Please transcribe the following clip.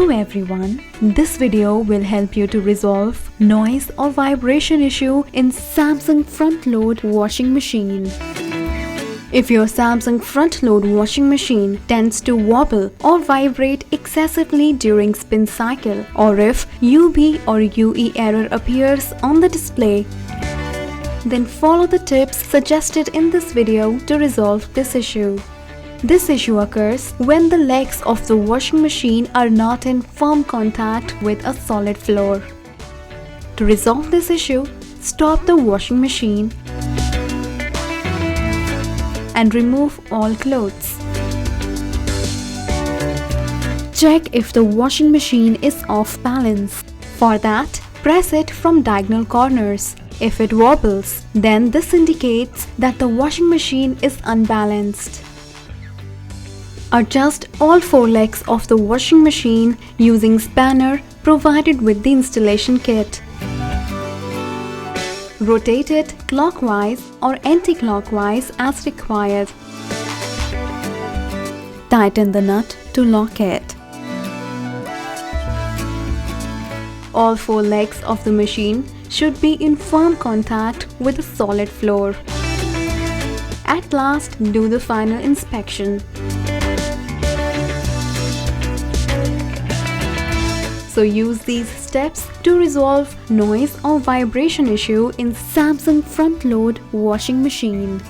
Hello everyone, this video will help you to resolve noise or vibration issue in Samsung front load washing machine. If your Samsung front load washing machine tends to wobble or vibrate excessively during spin cycle, or if UB or UE error appears on the display, then follow the tips suggested in this video to resolve this issue. This issue occurs when the legs of the washing machine are not in firm contact with a solid floor. To resolve this issue, stop the washing machine and remove all clothes. Check if the washing machine is off balance. For that, press it from diagonal corners. If it wobbles, then this indicates that the washing machine is unbalanced. Adjust all 4 legs of the washing machine using spanner provided with the installation kit. Rotate it clockwise or anti-clockwise as required. Tighten the nut to lock it. All 4 legs of the machine should be in firm contact with a solid floor. At last, do the final inspection. So use these steps to resolve noise or vibration issue in Samsung front load washing machine.